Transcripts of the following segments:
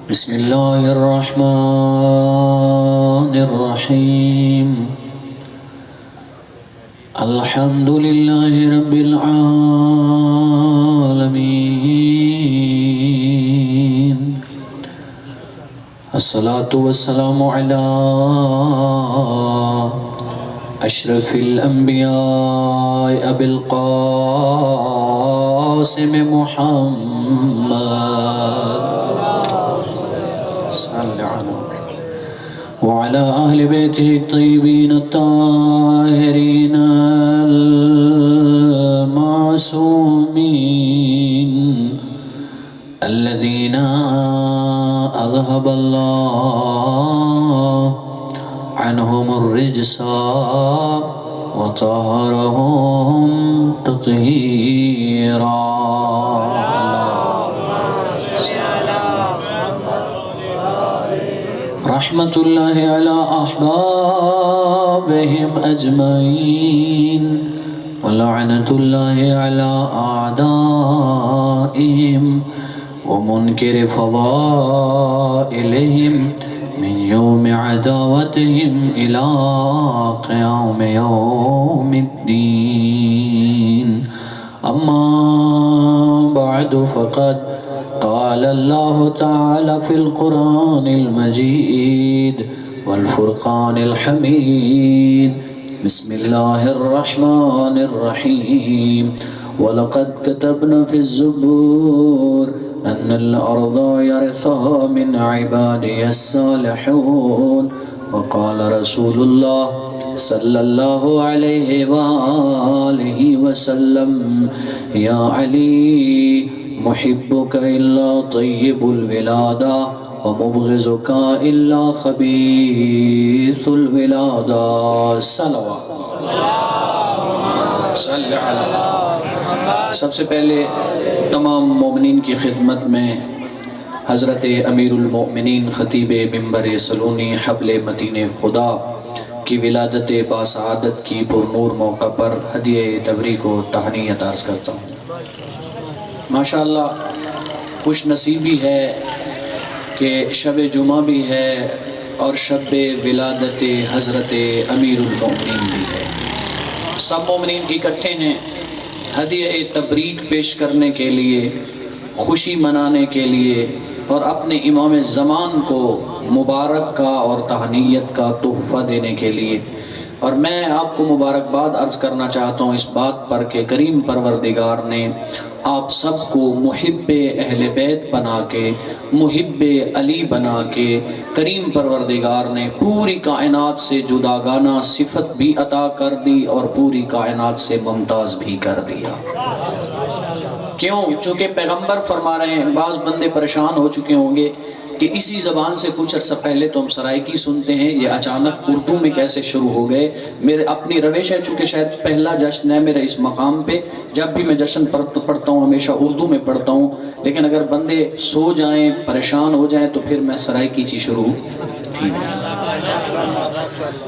بسم الله الرحمن الرحيم الحمد لله رب العالمين الصلاة والسلام على أشرف الأنبياء أبي القاسم محمد وعلى أهل بيته الطيبين الطاهرين المعصومين الذين أذهب الله عنهم الرجس وطهرهم تطهيرا. رحمة الله على أحبابهم أجمعين ولعنة الله على أعدائهم ومنكر فضائلهم من يوم عداوتهم إلى قيام يوم الدين. أما بعد فقد قال الله تعالى في القرآن المجيد والفرقان الحميد بسم الله الرحمن الرحيم ولقد كتبنا في الزبور أن الأرض يرثها من عبادي الصالحون. وقال رسول الله صلى الله عليه وآله وسلم يا علي محبك إلا طيب الولادة ومبغضك إلا خبيث الولادة. صلوات صلی علی. سب سے پہلے تمام مومنین کی خدمت میں حضرت امیر المؤمنین خطیب منبر سلونی حبل متین خدا کی ولادت باسعادت کی پرنور موقع پر ہدیہ تبریک و تہنیت عرض کرتا ہوں. ماشاءاللہ خوش نصیبی ہے کہ شب جمعہ بھی ہے اور شب ولادت حضرت امیر المؤمنین بھی ہے. سب مومنین اکٹھے ہیں ہدیہ تبریک پیش کرنے کے لیے، خوشی منانے کے لیے اور اپنے امام زمان کو مبارک کا اور تہنیت کا تحفہ دینے کے لیے. اور میں آپ کو مبارکباد عرض کرنا چاہتا ہوں اس بات پر کہ کریم پروردگار نے آپ سب کو محب اہل بیت بنا کے، محب علی بنا کے، کریم پروردگار نے پوری کائنات سے جداگانہ صفت بھی عطا کر دی اور پوری کائنات سے ممتاز بھی کر دیا. کیوں؟ چونکہ پیغمبر فرما رہے ہیں. بعض بندے پریشان ہو چکے ہوں گے کہ اسی زبان سے کچھ عرصہ پہلے تو ہم سرائکی سنتے ہیں، یہ اچانک اردو میں کیسے شروع ہو گئے. میرے اپنی روش ہے، چونکہ شاید پہلا جشن ہے میرے اس مقام پہ. جب بھی میں جشن پڑھتا ہوں ہمیشہ اردو میں پڑھتا ہوں، لیکن اگر بندے سو جائیں پریشان ہو جائیں تو پھر میں سرائکی چی شروع ٹھیک ہے.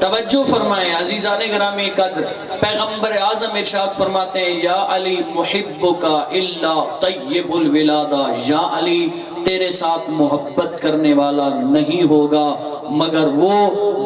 توجہ فرمائیں عزیزان گرامی قدر. پیغمبر اعظم ارشاد فرماتے ہیں یا علی محبک الا طیب الولادہ، یا علی تیرے ساتھ محبت کرنے والا نہیں ہوگا مگر وہ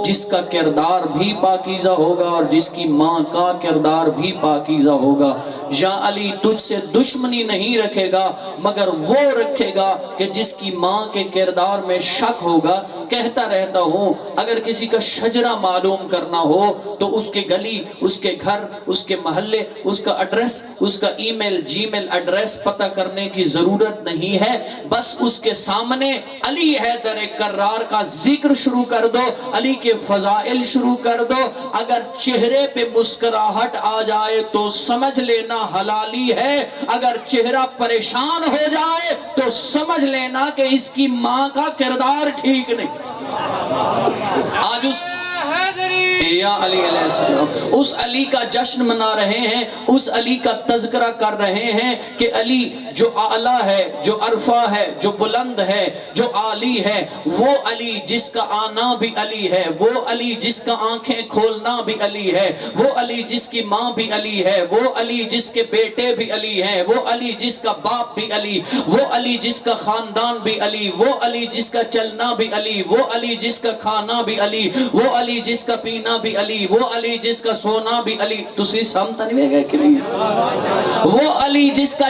جس کا کردار بھی پاکیزہ ہوگا اور جس کی ماں کا کردار بھی پاکیزہ ہوگا. یا علی تجھ سے دشمنی نہیں رکھے گا مگر وہ رکھے گا کہ جس کی ماں کے کردار میں شک ہوگا. کہتا رہتا ہوں اگر کسی کا شجرہ معلوم کرنا ہو تو اس کے گلی، اس کے گھر، اس کے محلے، اس کا ایڈریس، اس کا ای میل جی میل ایڈریس پتہ کرنے کی ضرورت نہیں ہے. بس اس کے سامنے علی حیدر کرار کا ذکر شروع کر دو، علی کے فضائل شروع کر دو. اگر چہرے پہ مسکراہٹ آ جائے تو سمجھ لینا حلالی ہے، اگر چہرہ پریشان ہو جائے تو سمجھ لینا کہ اس کی ماں کا کردار ٹھیک نہیں. آج اس یا علی علیہ السلام اس علی کا جشن منا رہے ہیں، اس علی کا تذکرہ کر رہے ہیں کہ علی جو اعلیٰ ہے، جو عرفہ ہے، جو بلند ہے، جو عالی ہے، وہ علی جس کا آنا بھی علی ہے، وہ علی جس کا آنکھیں کھولنا بھی علی ہے، وہ علی جس کی ماں بھی علی ہے، وہ علی جس کے بیٹے بھی علی ہیں، وہ علی جس کا باپ بھی علی، وہ علی جس کا خاندان بھی علی، وہ علی جس کا چلنا بھی علی، وہ علی جس کا کھانا بھی علی، وہ علی جس کا پینا بھی علی، وہ علی جس کا سونا بھی علی. تسی سمجھتا نہیں گئے کہ نہیں؟ وہ علی جس کا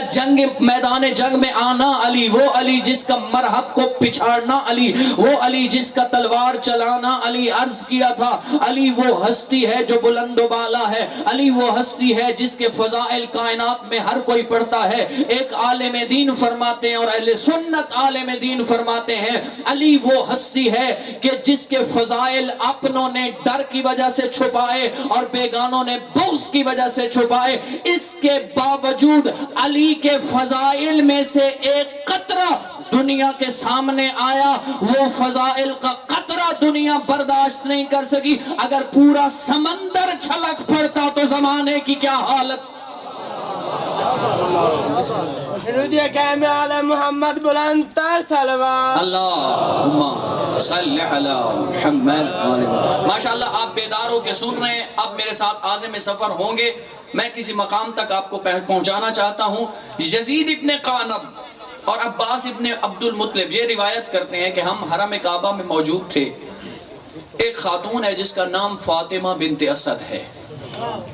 میدان جنگ میں آنا علی، وہ علی جس کا مرحب کو پچھاڑنا علی، وہ علی جس کا تلوار چلانا علی. عرض کیا تھا علی وہ ہستی ہے جو بلند و بالا ہے، علی وہ ہستی ہے جس کے فضائل کائنات میں ہر کوئی پڑھتا ہے. ایک عالم دین فرماتے ہیں اور اہل سنت عالم دین فرماتے ہیں علی وہ ہستی ہے کہ جس کے فضائل اپنوں نے ڈر کی وجہ سے چھپائے اور بیگانوں نے بغض کی وجہ سے چھپائے، اس کے باوجود علی کے فضائل میں سے ایک قطرہ دنیا کے سامنے آیا. وہ فضائل کا قطرہ دنیا برداشت نہیں کر سکی. اگر پورا سمندر چھلک پڑتا تو زمانے کی کیا حالت. شنودیہ کہنے علی محمد بلند تر صلوات. اللہم صلی علی محمد. ماشاءاللہ آپ بیدار ہو کے سن رہے ہیں. اب میرے ساتھ عازم سفر ہوں گے. میں کسی مقام تک آپ کو پہنچانا چاہتا ہوں. یزید ابن قانب اور عباس ابن عبد المطلب یہ روایت کرتے ہیں کہ ہم حرم کعبہ میں موجود تھے. ایک خاتون ہے جس کا نام فاطمہ بنت اسد ہے،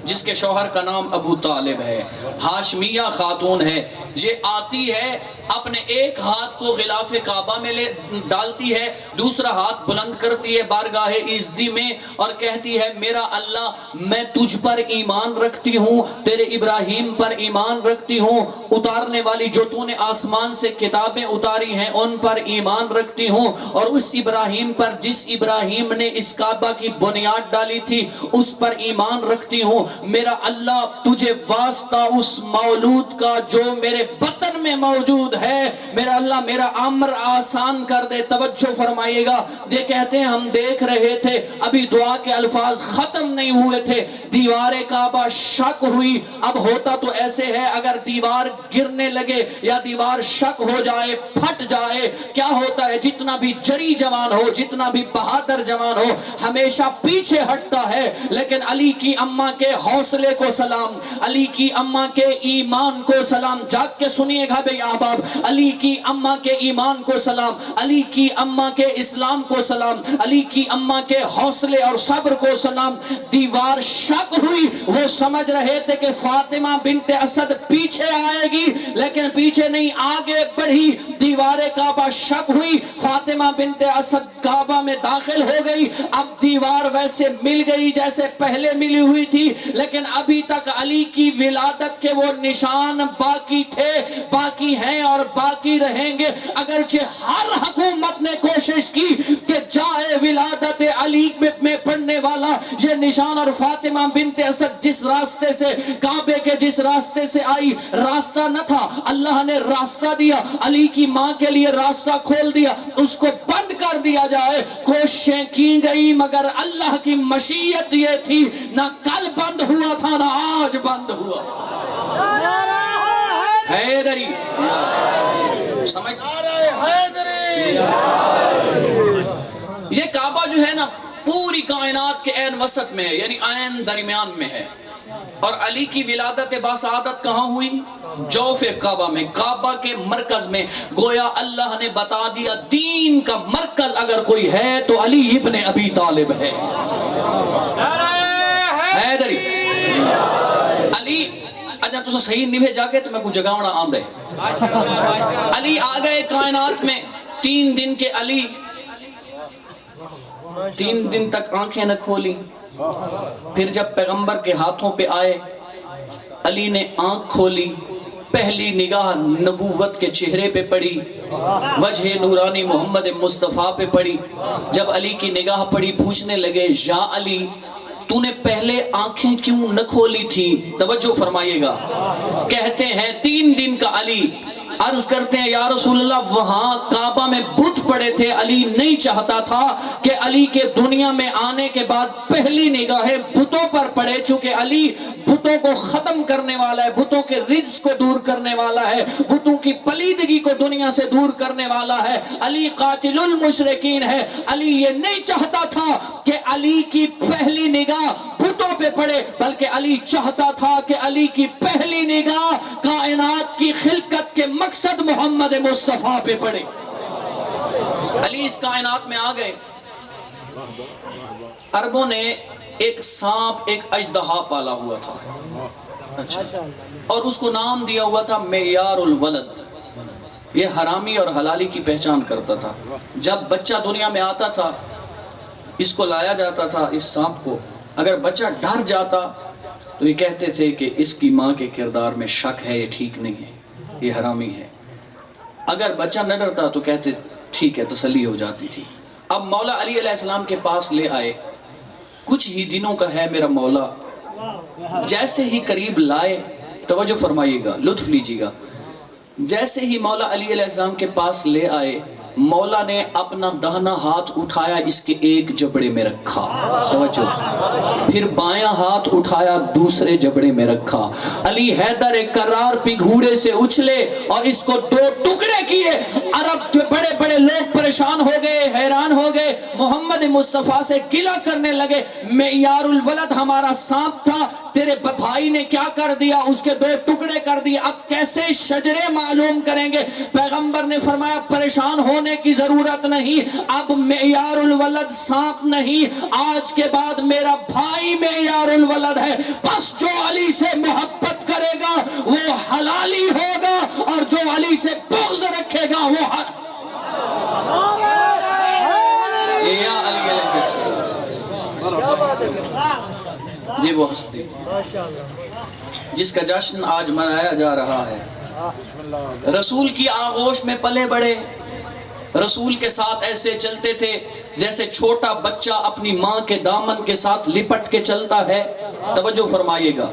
جس کے شوہر کا نام ابو طالب ہے، ہاشمیہ خاتون ہے. یہ آتی ہے اپنے ایک ہاتھ کو غلاف کعبہ میں ڈالتی ہے، دوسرا ہاتھ بلند کرتی ہے بارگاہ عزتی میں اور کہتی ہے میرا اللہ میں تجھ پر ایمان رکھتی ہوں، تیرے ابراہیم پر ایمان رکھتی ہوں، اتارنے والی جو تو نے آسمان سے کتابیں اتاری ہیں ان پر ایمان رکھتی ہوں، اور اس ابراہیم پر جس ابراہیم نے اس کعبہ کی بنیاد ڈالی تھی اس پر ایمان رکھتی ہوں. میرا اللہ تجھے واسطہ اس مولود کا جو میرے بطن میں موجود ہے، میرا اللہ میرا امر آسان کر دے. توجہ فرمائیے گا. یہ کہتے ہیں ہم دیکھ رہے تھے ابھی دعا کے الفاظ ختم نہیں ہوئے تھے، دیوار کعبہ شک ہوئی. اب ہوتا تو ایسے ہے اگر دیوار گرنے لگے یا دیوار شک ہو جائے پھٹ جائے کیا ہوتا ہے؟ جتنا بھی جری جوان ہو، جتنا بھی بہادر جوان ہو ہمیشہ پیچھے ہٹتا ہے. لیکن علی کی اماں کے حوصلے کو سلام، علی کی اماں کے ایمان کو سلام. جاگ کے سنیے گا بھئی احباب، علی کی اماں کے ایمان کو سلام، علی کی اماں کے اسلام کو سلام، علی کی اماں کے حوصلے اور صبر کو سلام. دیوار شک ہوئی، وہ سمجھ رہے تھے کہ فاطمہ بنت اسد پیچھے آئے گی لیکن پیچھے نہیں آگے بڑھی. دیوار کعبہ شک ہوئی، فاطمہ بنت اسد کعبہ میں داخل ہو گئی. اب دیوار ویسے مل گئی جیسے پہلے ملی ہوئی تھی لیکن ابھی تک علی کی ولادت کے وہ نشان باقی تھے، باقی ہیں اور باقی رہیں گے. اگرچہ ہر حکومت نے کوشش کی کہ جائے ولادت علی میں پڑھنے والا یہ نشان، اور فاطمہ بنت اسد جس راستے سے کعبے کے جس راستے سے آئی راستہ نہ تھا، اللہ نے راستہ دیا، علی کی ماں کے لیے راستہ کھول دیا. اس کو بند کر دیا جائے کوششیں کی گئی مگر اللہ کی مشیت یہ تھی نہ کل بند ہوا تھا نہ آج بند ہوا. حیدری سمجھ یہ کعبہ جو ہے نا پوری کائنات کے عین وسط میں ہے، یعنی عین درمیان میں ہے. اور علی کی ولادت باسعادت کہاں ہوئی؟ جوف کعبہ میں، کعبہ کے مرکز میں. گویا اللہ نے بتا دیا دین کا مرکز اگر کوئی ہے تو علی ابن ابی طالب ہے. حیدری علی اجا تو صحیح نہیں جا کے تو میں کو جگاونا آندے. علی آ گئے کائنات میں 3 دن کے علی 3 دن تک آنکھیں نہ کھولی. پھر جب پیغمبر کے ہاتھوں پہ آئے علی نے آنکھ کھولی، پہلی نگاہ نبوت کے چہرے پہ پڑی، وجہ نورانی محمد مصطفیٰ پہ پڑی. جب علی کی نگاہ پڑی پوچھنے لگے یا علی تو نے پہلے آنکھیں کیوں نہ کھولی تھی؟ توجہ فرمائیے گا. کہتے ہیں 3 دن کا علی عرض کرتے ہیں یا رسول اللہ وہاں کعبہ میں بت پڑے تھے، علی نہیں چاہتا تھا کہ علی کے دنیا میں آنے کے بعد پہلی نگاہیں بتوں پر پڑے، چونکہ علی بتوں کو ختم کرنے والا ہے، بتوں کے رجس کو دور کرنے والا ہے، بتوں کی پلیدگی کو دنیا سے دور کرنے والا ہے، علی قاتل المشرکین ہے۔ علی یہ نہیں چاہتا تھا کہ علی کی پہلی نگاہ بتوں پہ پڑے، بلکہ علی چاہتا تھا کہ علی کی پہلی نگاہ کائنات کی خلقت کے مقصد محمد مصطفیٰ پہ پڑے۔ علی اس کائنات میں آ گئے، عربوں نے ایک سانپ، ایک اژدہا پالا ہوا تھا، اچھا، اور اس کو نام دیا ہوا تھا معیار الولد۔ یہ حرامی اور حلالی کی پہچان کرتا تھا۔ جب بچہ دنیا میں آتا تھا اس کو لایا جاتا تھا، اس سانپ کو، اگر بچہ ڈر جاتا تو یہ کہتے تھے کہ اس کی ماں کے کردار میں شک ہے، یہ ٹھیک نہیں ہے، یہ حرامی ہے۔ اگر بچہ نہ ڈرتا تو کہتے ٹھیک ہے، تسلی ہو جاتی تھی۔ اب مولا علی علیہ السلام کے پاس لے آئے، کچھ ہی دنوں کا ہے میرا مولا، جیسے ہی قریب لائے، توجہ فرمائیے گا، لطف لیجیے گا، جیسے ہی مولا علی علیہ السلام کے پاس لے آئے، مولا نے اپنا داہنا ہاتھ اٹھایا، اس کے ایک جبڑے میں رکھا، توجہ، پھر بایاں ہاتھ اٹھایا، دوسرے جبڑے میں رکھا۔ علی حیدر کرار پہ گھوڑے سے اچھلے اور اس کو دو ٹکڑے کیے۔ عرب کے بڑے بڑے لوگ پریشان ہو گئے، حیران ہو گئے، محمد مصطفیٰ سے گلہ کرنے لگے، معیار الولد ہمارا سانپ تھا، تیرے بھائی نے کیا کر دیا، اس کے دو ٹکڑے کر دیے، اب کیسے شجرے معلوم کریں گے؟ پیغمبر نے فرمایا پریشان ہونے کی ضرورت نہیں، اب معیار الولد سانپ نہیں، آج کے بعد میرا بھائی معیار الولد ہے، بس جو علی سے محبت کرے گا وہ حلالی ہوگا، اور جو علی سے بغض رکھے گا وہ یا علی علیہ السلام۔ یہ وہ ہستی جس کا جشن آج منایا جا رہا ہے۔ رسول کی آغوش میں پلے بڑے، رسول کے ساتھ ایسے چلتے تھے جیسے چھوٹا بچہ اپنی ماں کے دامن کے ساتھ لپٹ کے چلتا ہے۔ توجہ فرمائیے گا،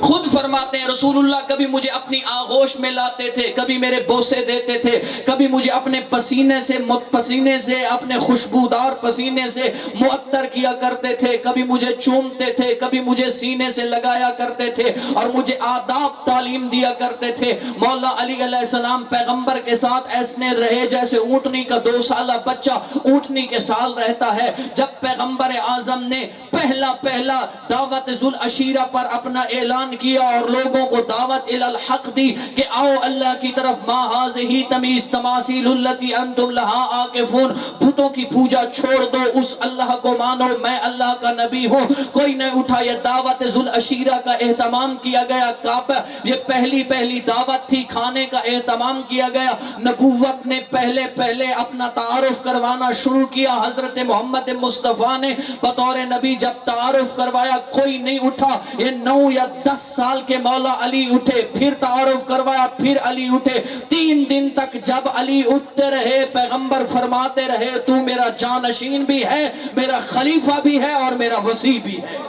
خود فرماتے ہیں رسول اللہ کبھی مجھے اپنی آغوش میں لاتے تھے، کبھی میرے بوسے دیتے تھے، کبھی مجھے اپنے پسینے سے اپنے خوشبودار پسینے سے معطر کیا کرتے تھے، کبھی مجھے چومتے تھے، کبھی مجھے سینے سے لگایا کرتے تھے اور مجھے آداب تعلیم دیا کرتے تھے۔ مولا علی علیہ السلام پیغمبر کے ساتھ ایسے رہے جیسے اونٹنی کا 2 سالہ بچہ اونٹنی کے سال رہتا ہے۔ جب پیغمبر اعظم نے پہلا دعوت ذوالعشیرہ پر اپنا اعلان کیا اور لوگوں کو دعوت الالحق دی کہ آؤ اللہ کی طرف، ما ہذہ تمیز تماثیل التی انتم لہا عاکفون، بتوں کی پوجا چھوڑ دو، اس اللہ کو مانو، میں اللہ کا نبی ہوں، کوئی نہ اٹھا۔ یہ دعوت ذوالعشیرہ کا اہتمام کیا گیا، کعبہ یہ پہلی دعوت تھی، کھانے کا اہتمام کیا گیا۔ نبوت نے پہلے اپنا تعارف کروانا شروع کیا، حضرت محمد مصطفیٰ نے بطور نبی جب تعارف کروایا کوئی نہیں اٹھا، یہ 9 یا 10 سال کے مولا علی اٹھے، پھر تعارف کروایا، پھر علی اٹھے، 3 دن تک جب علی اٹھتے رہے پیغمبر فرماتے رہے تو میرا جانشین بھی ہے، میرا خلیفہ بھی ہے اور میرا وصی بھی ہے۔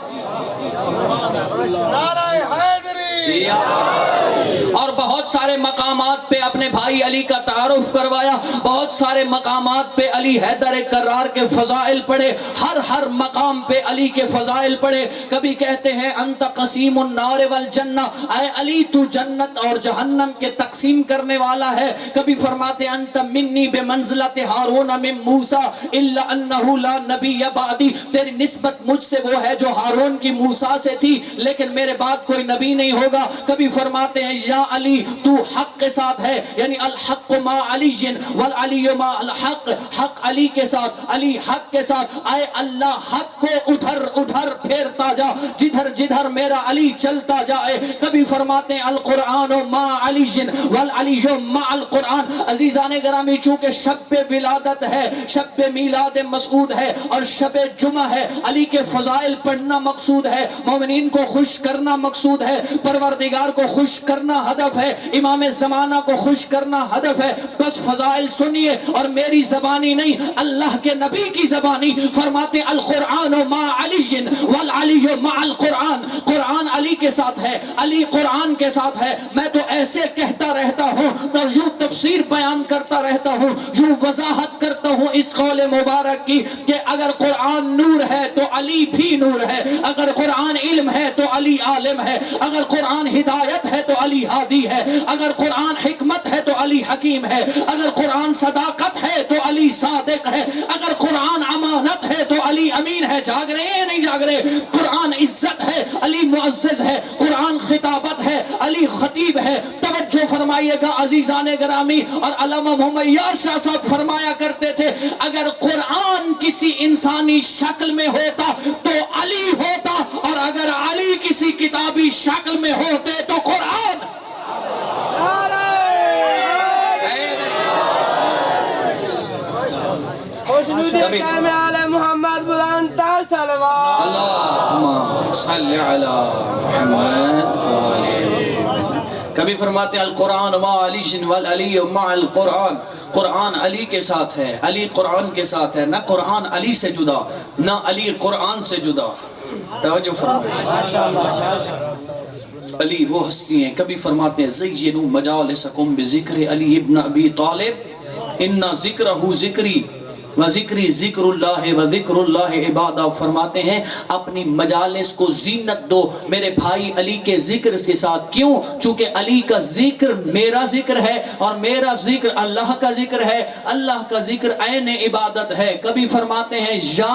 اور بہت سارے مقامات پہ اپنے بھائی علی کا تعارف کروایا، بہت سارے مقامات پہ علی حیدر کرار کے فضائل پڑھے، ہر مقام پہ علی کے فضائل پڑھے۔ کبھی کہتے ہیں انت قسیم النار والجنہ، اے علی تو جنت اور جہنم کے تقسیم کرنے والا ہے۔ کبھی فرماتے انت منی بمنزلت ہارون من موسیٰ الا انہ لا نبی بعدی، تیری نسبت مجھ سے وہ ہے جو ہارون کی موسیٰ سے تھی، لیکن میرے بعد کوئی نبی نہیں ہوگا۔ کبھی فرماتے ہیں یا علی تو حق کے ساتھ ہے، یعنی الحق ما علی والعلی ما الحق، حق علی کے ساتھ، علی حق کے ساتھ، اے اللہ حق کو ادھر پھیرتا جا، جدھر میرا علی چلتا جائے۔ کبھی فرماتے ہیں القرآن ما علی والعلی ما القرآن۔ عزیزان گرامی، چونکہ شب ولادت ہے، شب میلاد مسعود ہے اور شب جمعہ ہے، علی کے فضائل پڑھنا مقصود ہے، مومنین کو خوش کرنا مقصود ہے، پروردگار کو خوش کرنا ہدف ہے، امام زمانہ کو خوش کرنا ہدف ہے، بس فضائل سنیے اور میری زبانی نہیں اللہ کے نبی کی زبانی۔ فرماتے القرآن مع علی والعلی مع القرآن، قرآن علی کے ساتھ ہے، علی قرآن کے ساتھ ہے۔ میں تو ایسے کہتا رہتا ہوں اور یوں تفسیر بیان کرتا رہتا ہوں، یوں وضاحت کرتا ہوں اس قول مبارک کی کہ اگر قرآن نور ہے تو علی بھی نور ہے، اگر قرآن علم ہے تو علی عالم ہے، اگر قرآن ہدایت ہے تو علی ہادی ہے، اگر قرآن حکمت ہے تو علی حکیم ہے، اگر قرآن صداقت ہے تو علی صادق ہے، اگر قرآن امانت ہے تو علی امین ہے۔ جاگ رہے ہیں نہیں جاگ رہے؟ قرآن عزت ہے، علی معزز ہے، قرآن خطابت ہے، علی خطیب ہے۔ توجہ فرمائیے گا عزیزان گرامی، اور علامہ محمد یار شاہ صاحب فرمایا کرتے تھے اگر قرآن کسی انسانی شکل میں ہوتا تو علی ہوتا، اور اگر علی کسی کتابی شکل میں ہوتے تو قرآن۔ خوشنودی قائم علی محمد بلند تر صلوات۔ اللہم صلی علی محمد وآلہ۔ کبھی فرماتے ہیں القرآن مع علی والعلی مع القرآن، قرآن علی کے ساتھ ہے، علی قرآن کے ساتھ ہے، نہ قرآن علی سے جدا نہ علی قرآن سے جدا۔ توجہ فرمائیے، علی وہ ہستی ہیں۔ کبھی فرماتے ہیں زینوا مجالسکم بذکر علی ابن ابی طالب ان ذکرہ ذکری وذکری ذکر اللہ وذکر اللہ عبادہ۔ فرماتے ہیں اپنی مجالس کو زینت دو میرے بھائی علی کے ذکر کے ساتھ۔ کیوں؟ چونکہ علی کا ذکر میرا ذکر ہے اور میرا ذکر اللہ کا ذکر ہے، اللہ کا ذکر عین عبادت ہے۔ کبھی فرماتے ہیں یا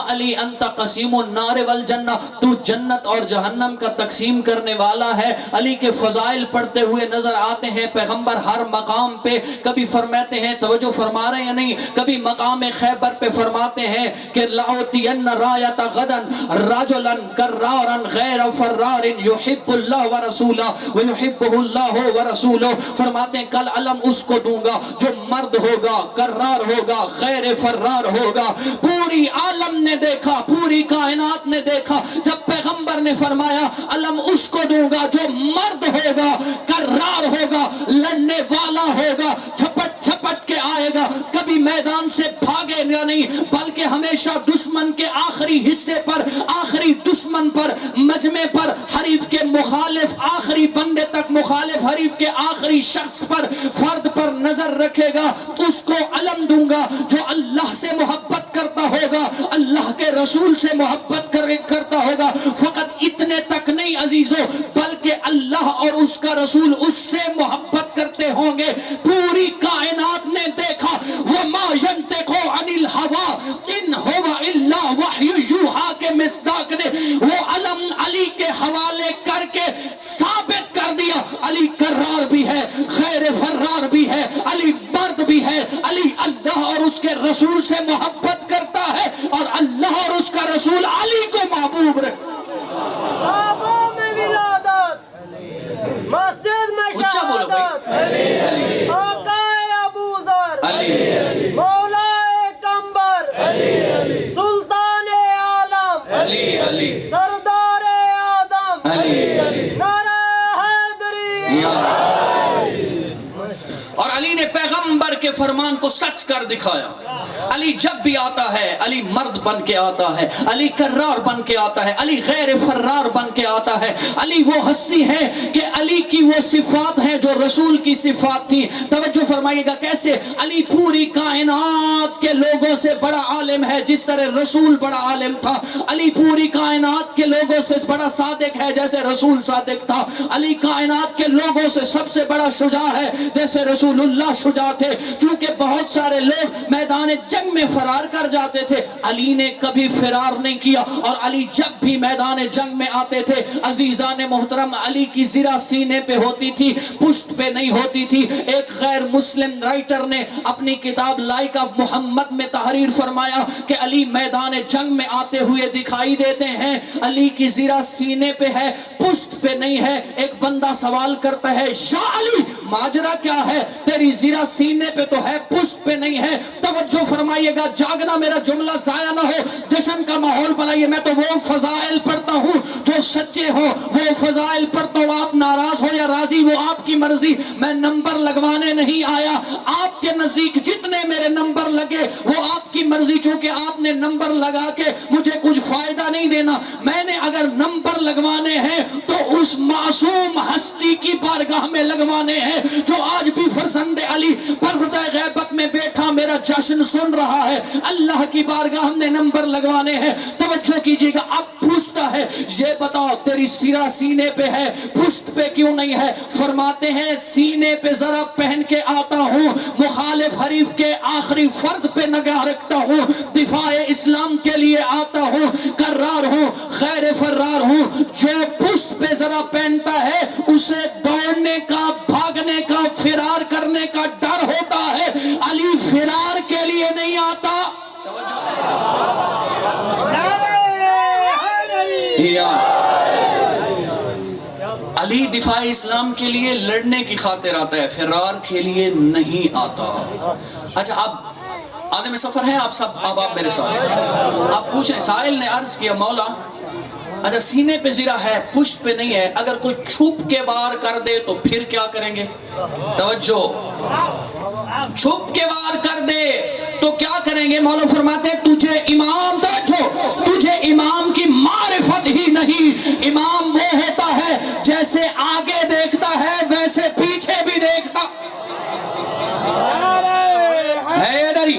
علی انت قسیم النار والجنہ، تو جنت اور جہنم کا تقسیم کرنے والا ہے۔ علی کے فضائل پڑھتے ہوئے نظر آتے ہیں پیغمبر ہر مقام پہ۔ کبھی فرماتے ہیں، توجہ فرما رہے ہیں یا نہیں، کبھی مقام خیبر پہ فرماتے ہیں کہ لَأُوتِيَنَّ رَایَةَ غَدًا رَجُلًا كَرَّارًا غَيْرَ فَرَّارٍ يُحِبُّ اللَّهُ وَرَسُولَهُ وَيُحِبُّهُ اللَّهُ وَرَسُولُهُ۔ فرماتے ہیں کل علم اس کو دوں گا جو مرد ہوگا، کرار ہوگا، غیر فرار ہوگا۔ پوری عالم نے دیکھا، پوری کائنات نے دیکھا، جب پیغمبر نے فرمایا علم اس کو دوں گا جو مرد ہوگا، کرار ہوگا، لڑنے والا ہوگا، چھپٹ چھپٹ کے آئے گا، کبھی میدان سے بھاگے گا نہیں، بلکہ ہمیشہ دشمن کے آخری حصے پر، آخری دشمن پر، مجمع پر، حریف کے مخالف آخری بندے تک، مخالف حریف کے آخری شخص پر، فرد پر نظر رکھے گا۔ اس کو علم دوں گا جو اللہ سے محبت کرتا ہوگا، اللہ کے رسول سے محبت کرتا ہوگا۔ فقط اتنے تک نہیں عزیزو، بلکہ اللہ اور اس کا رسول اس سے محبت کرتے ہوں گے۔ پوری کائنات نے دیکھا وَمَا يَنْتِقُ عَنِ الْهَوَىٰ إِنْ هُوَ إِلَّا وَحْيٌ يُوحَىٰ کے مصداق نے وہ علم علی کے حوالے کر کے ثابت کر دیا علی کرار بھی ہے، غیر فرار بھی ہے، علی مرد بھی ہے، علی اللہ اور اس کے رسول سے محبت کرتا ہے، اور اللہ اور اس کا رسول علی کو محبوب رکھتا ہے۔ بابوں میں ولادت، مسجد میں شہادت، آقا ابو ذر، مولا کمبر، سلطان عالم، سردار آدم، نعرہ حیدری۔ اور علی نے پیغمبر کے فرمان کو سچ کر دکھایا۔ علی جب بھی آتا ہے علی مرد بن کے آتا ہے، علی کرار بن کے آتا ہے، علی غیر فرار بن کے آتا ہے۔ علی وہ ہستی ہے کہ علی کی وہ صفات ہیں جو رسول کی صفات تھی۔ توجہ فرمائیے گا کیسے؟ علی پوری کائنات کے لوگوں سے بڑا عالم ہے جس طرح رسول بڑا عالم تھا۔ علی پوری کائنات کے لوگوں سے بڑا صادق ہے جیسے رسول صادق تھا۔ علی کائنات کے لوگوں سے سب سے بڑا شجاع ہے جیسے رسول اللہ شجاع تھے۔ چونکہ بہت سارے لوگ میدان جنگ میں فرار کر جاتے تھے، علی نے کبھی فرار نہیں کیا، اور علی جب بھی میدان جنگ میں آتے تھے عزیزان محترم علی کی زرہ سینے پہ ہوتی تھی، پشت پہ نہیں ہوتی تھی۔ ایک غیر مسلم رائٹر نے اپنی کتاب لائق آف محمد میں تحریر فرمایا کہ علی میدان جنگ میں آتے ہوئے دکھائی دیتے ہیں، علی کی زرہ سینے پہ ہے، پشت پہ نہیں ہے۔ ایک بندہ سوال کرتا ہے یا علی ماجرا کیا ہے؟ تیری زیرہ سینے پہ تو ہے، پشت پہ نہیں ہے۔ توجہ فرمائیے گا، جاگنا میرا جملہ ضائع نہ ہو، جشن کا ماحول بنائیے۔ میں تو وہ فضائل پڑھتا ہوں جو سچے ہو، وہ فضائل پڑھتا ہوں، آپ ناراض ہو یا راضی وہ آپ کی مرضی۔ میں نمبر لگوانے نہیں آیا، آپ کے نزدیک جتنے میرے نمبر لگے وہ آپ کی مرضی، چونکہ آپ نے نمبر لگا کے مجھے کچھ فائدہ نہیں دینا۔ میں نے اگر نمبر لگوانے ہیں تو اس معصوم ہستی کی بارگاہ میں لگوانے ہیں جو آج بھی فرزند علی پردہ غیبت میں بیٹھا میرا جشن سن رہا ہے۔ اللہ کی بارگاہ میں نمبر لگوانے ہیں۔ توجہ کیجئے گا، اب پوچھتا ہے یہ بتاؤ تیری سیرہ سینے پہ ہے، پشت پہ کیوں نہیں ہے؟ فرماتے ہیں سینے پہ ذرا پہن کے آتا ہوں، مخالف حریف کے آخری فرد پہ نگاہ رکھتا ہوں، دفاع اسلام کے لیے آتا ہوں، کرار ہوں، خیر فرار ہوں۔ جو پشت پہ ذرا پہنتا ہے اسے دوڑنے کا، بھاگنے کا، فرار کرنے کا ڈر ہوتا ہے۔ علی فرار کے لیے نہیں آتا، علی دفاع اسلام کے لیے لڑنے کی خاطر آتا ہے، فرار کے لیے نہیں آتا۔ اچھا اب عازم سفر ہیں آپ سب، اب آپ میرے ساتھ آپ پوچھیں۔ سائل نے عرض کیا مولا اچھا سینے پہ زیرہ ہے، پشت پہ نہیں ہے، اگر کوئی چھپ کے وار کر دے تو پھر کیا کریں گے؟ توجہ، چھپ کے وار کر دے تو کیا کریں گے؟ مولا فرماتے ہیں تجھے امام، تجھے امام کی معرفت ہی نہیں۔ امام وہ ہوتا ہے جیسے آگے دیکھتا ہے ویسے پیچھے بھی دیکھتا ہے ڈری